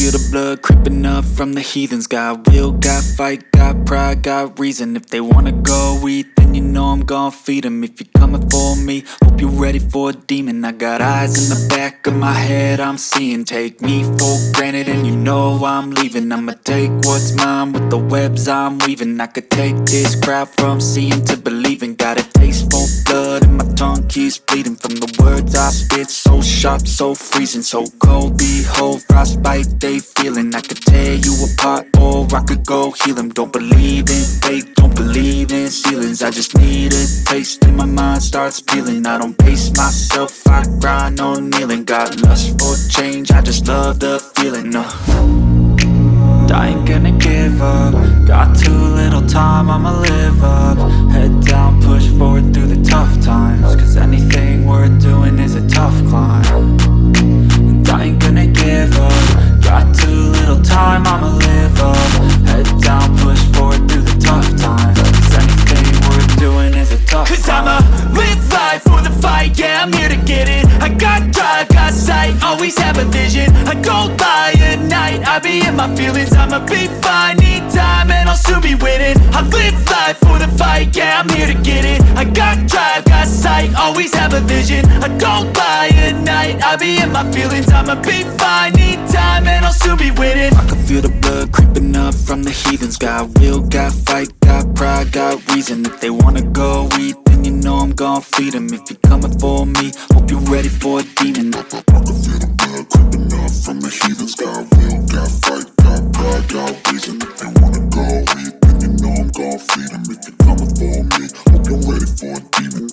feel the blood creeping up from the heathens. Got will, got fight, got pride, got reason. If they wanna go eat, then you know I'm gon' feed them. If you're coming for me, hope you're ready for a demon. I got eyes in the back of my head, I'm seeing. Take me for granted and you know I'm leaving. I'ma take what's mine with the webs I'm weaving. I could take this crowd from seeing to believing. Got a taste for blood and my tongue keeps bleeding from the words I spit. So sharp, so freezing, so cold. Behold, frostbite they feeling. I could tear you apart or I could go heal them. Don't believe in fate, don't believe in ceilings. I just need a taste and my mind starts peeling. I don't pace myself, I grind on kneeling. Got lust for change, I just love the feeling. I ain't gonna give up. Got too little time, I'ma live up. Head down, push forward through the tough times. Cause anything worth doing is a tough climb. And I ain't gonna give up. Got too little time, I'ma live up. Head down, push forward through the tough times. Cause anything worth doing is a tough climb. Cause I'ma live life for the fight, yeah, I'm here to get it. I got drive, got sight, always have a vision. I don't lie at night, I be in my feelings. I'ma be fine, need time and I'll soon be winning. I live life for the fight, yeah, I'm here to get it. I got drive, got sight, always have a vision. I don't lie at night, I be in my feelings. I'ma be fine, need time and I'll soon be winning. I can feel the blood creeping up from the heathens. Got will, got fight, got pride, got reason. If they wanna go eat, then you know I'm gon' feed them. If you're coming for me, hope you're ready for a demon. I can feel the blood creeping up from the heathens. Got will, got fight, got pride, got reason. If they wanna go eat, then you know I'm gon' feed them. If you're coming for me, hope you're ready for a demon.